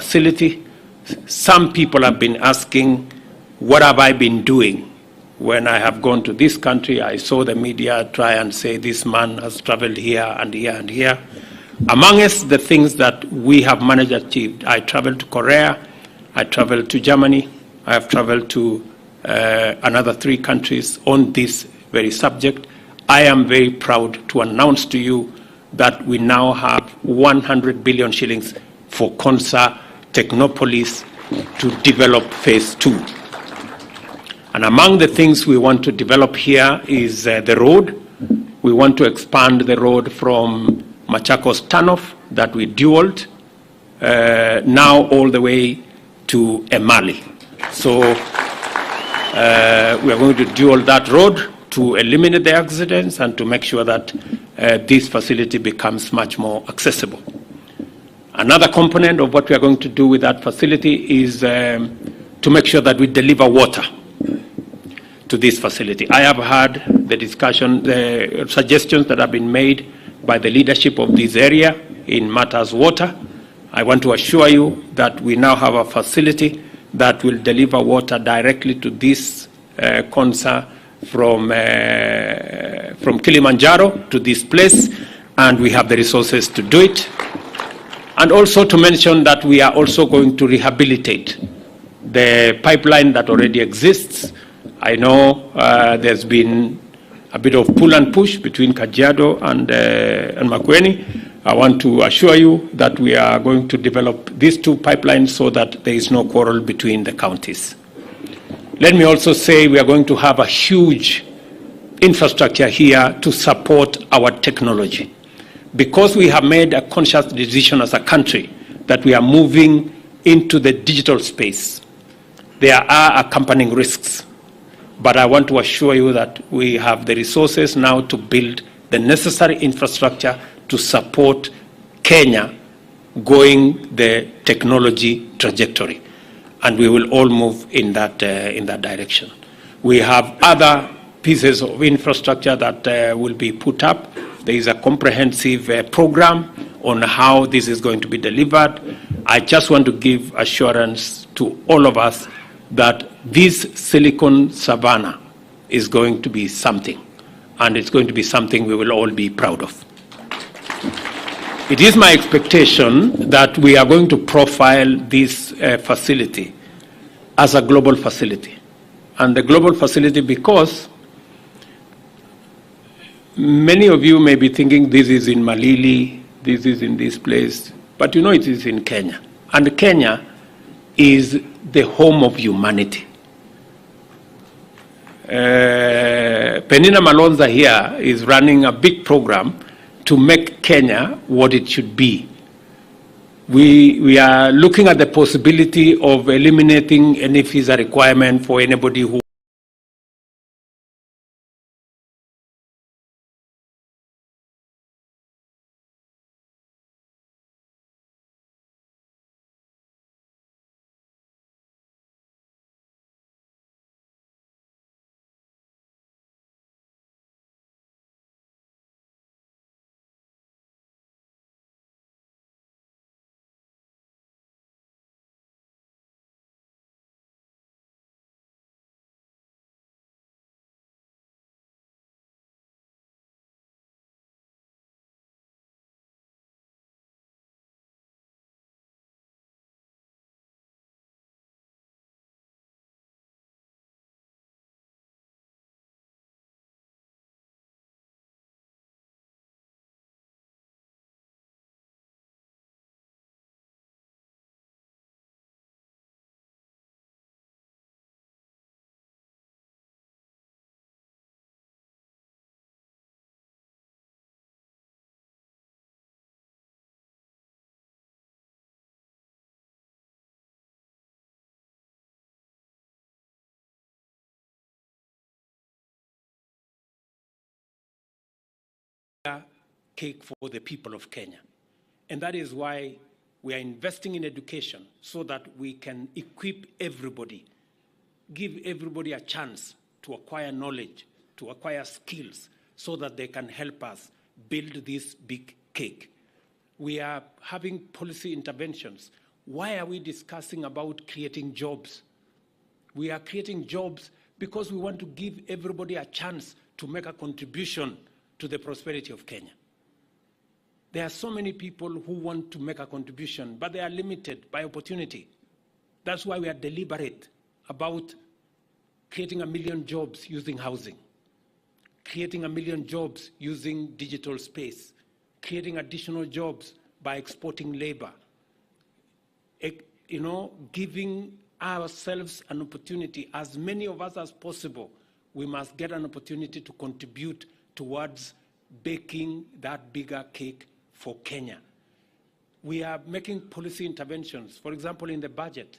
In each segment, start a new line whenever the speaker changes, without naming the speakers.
facility. Some people have been asking, what have I been doing? When I have gone to this country, I saw the media try and say this man has traveled here and here and here. Amongst the things that we have managed to achieve, I traveled to Korea, I traveled to Germany, I have traveled to another 3 countries on this very subject. I am very proud to announce to you that we now have 100 billion shillings for Konsa Technopolis to develop phase 2. And among the things we want to develop here is the road. We want to expand the road from Machakos Turnoff that we dualed, now all the way to Emali. So we are going to dual that road to eliminate the accidents and to make sure that this facility becomes much more accessible. Another component of what we are going to do with that facility is to make sure that we deliver water to this facility. I have heard the discussion, the suggestions that have been made by the leadership of this area in matters water. I want to assure you that we now have a facility that will deliver water directly to this Konsa from Kilimanjaro to this place, and we have the resources to do it. And also to mention that we are also going to rehabilitate the pipeline that already exists. I know there's been a bit of pull and push between Kajiado and makwiny. I want to assure you that we are going to develop these 2 pipelines so that there is no quarrel between the counties. Let me also say we are going to have a huge infrastructure here to support our technology. Because we have made a conscious decision as a country that we are moving into the digital space, there are accompanying risks. But I want to assure you that we have the resources now to build the necessary infrastructure to support Kenya going the technology trajectory. And we will all move in that direction. We have other pieces of infrastructure that will be put up. There is a comprehensive program on how this is going to be delivered. I just want to give assurance to all of us that this Silicon Savannah is going to be something, and it's going to be something we will all be proud of. It is my expectation that we are going to profile this facility as a global facility. And the global facility because many of you may be thinking this is in Malili, this is in this place, but you know it is in Kenya. And Kenya is the home of humanity. Penina Malonza here is running a big program to make Kenya what it should be. We are looking at the possibility of eliminating any visa requirement for anybody who cake for the people of Kenya. And that is why we are investing in education so that we can equip everybody, give everybody a chance to acquire knowledge, to acquire skills, so that they can help us build this big cake. We are having policy interventions Why are we discussing about creating jobs? We are creating jobs because we want to give everybody a chance to make a contribution to the prosperity of Kenya. There are so many people who want to make a contribution, but they are limited by opportunity. That's why we are deliberate about creating 1 million jobs using housing, creating 1 million jobs using digital space, creating additional jobs by exporting labor, giving ourselves an opportunity. As many of us as possible, we must get an opportunity to contribute towards baking that bigger cake for Kenya. We are making policy interventions. For example, in the budget,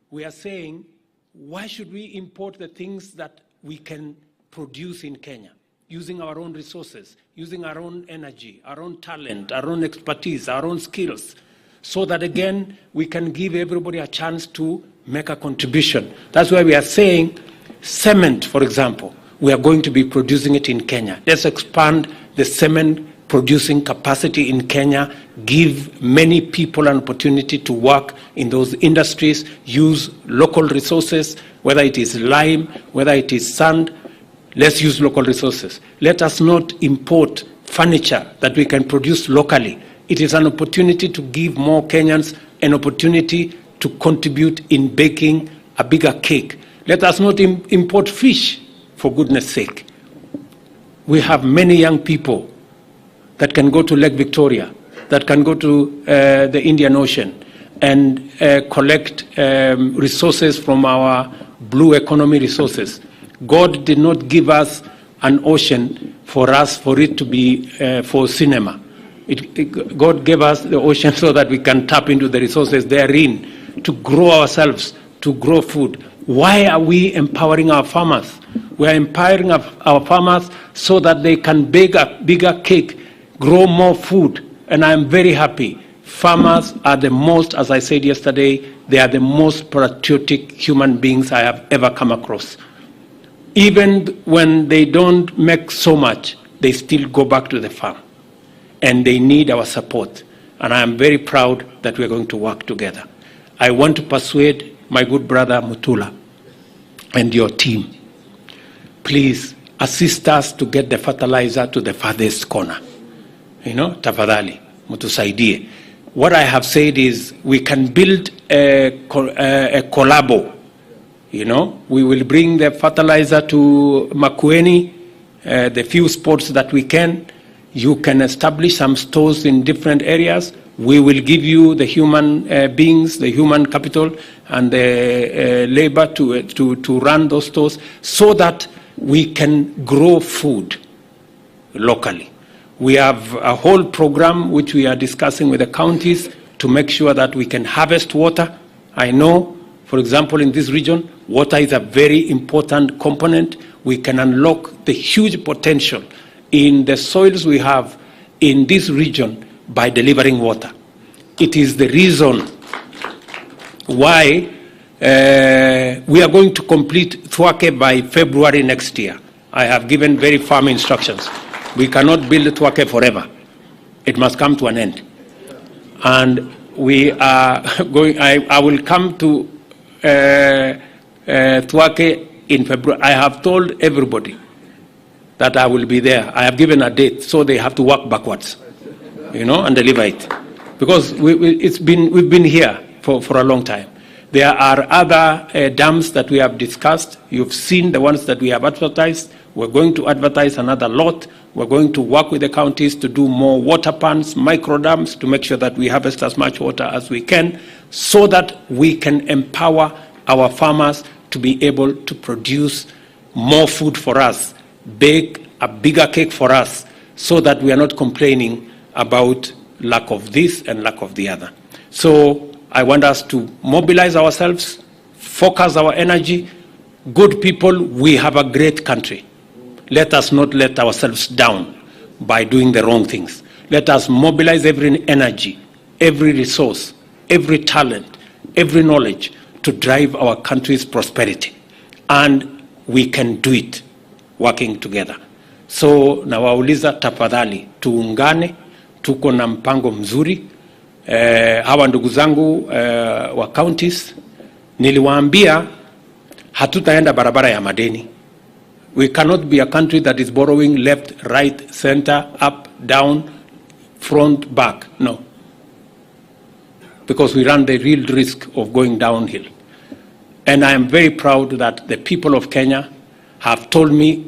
we are saying, why should we import the things that we can produce in Kenya, using our own resources, using our own energy, our own talent, our own expertise, our own skills, so that, again, we can give everybody a chance to make a contribution. That's why we are saying cement, for example, we are going to be producing it in Kenya. Let's expand the cement producing capacity in Kenya, give many people an opportunity to work in those industries, use local resources, whether it is lime, whether it is sand. Let's use local resources. Let us not import furniture that we can produce locally. It is an opportunity to give more Kenyans an opportunity to contribute in baking a bigger cake. Let us not import fish, for goodness sake. We have many young people that can go to Lake Victoria, that can go to the Indian Ocean and collect resources from our blue economy resources. God did not give us an ocean for it to be for cinema. God gave us the ocean so that we can tap into the resources therein to grow ourselves, to grow food. Why are we empowering our farmers? We are empowering our farmers so that they can bake a bigger cake, grow more food. And I'm very happy. Farmers are the most, as I said yesterday, they are the most patriotic human beings I have ever come across. Even when they don't make so much, they still go back to the farm. And they need our support. And I am very proud that we're going to work together. I want to persuade my good brother Mutula and your team. Please assist us to get the fertilizer to the farthest corner. Tafadhali, mutusaidie. What I have said is we can build a collabo. We will bring the fertilizer to makwiny, the few spots that we can. You can establish some stores in different areas. We will give you the human beings, the human capital, and the labor to run those stores so that we can grow food locally. We have a whole program which we are discussing with the counties to make sure that we can harvest water. I know, for example, in this region, water is a very important component. We can unlock the huge potential in the soils we have in this region by delivering water. It is the reason why we are going to complete Thwake by February next year. I have given very firm instructions. We cannot build Thwake forever. It must come to an end. And we are going, I will come to Thwake in February. I have told everybody that I will be there. I have given a date, so they have to work backwards, and deliver it. Because we've been here for a long time. There are other dams that we have discussed. You've seen the ones that we have advertised. We're going to advertise another lot. We're going to work with the counties to do more water pans, micro dams, to make sure that we harvest as much water as we can, so that we can empower our farmers to be able to produce more food for us, bake a bigger cake for us, so that we are not complaining about lack of this and lack of the other. So I want us to mobilize ourselves, focus our energy. Good people, we have a great country. Let us not let ourselves down by doing the wrong things. Let us mobilize every energy, every resource, every talent, every knowledge to drive our country's prosperity. And we can do it working together. So nawauliza tafadhali tuungane, tuko na mpango mzuri. hawa ndugu zangu wa counties, niliwaambia hatutaenda barabara ya madeni. We cannot be a country that is borrowing left, right, center, up, down, front, back. No. Because we run the real risk of going downhill. And I am very proud that the people of Kenya have told me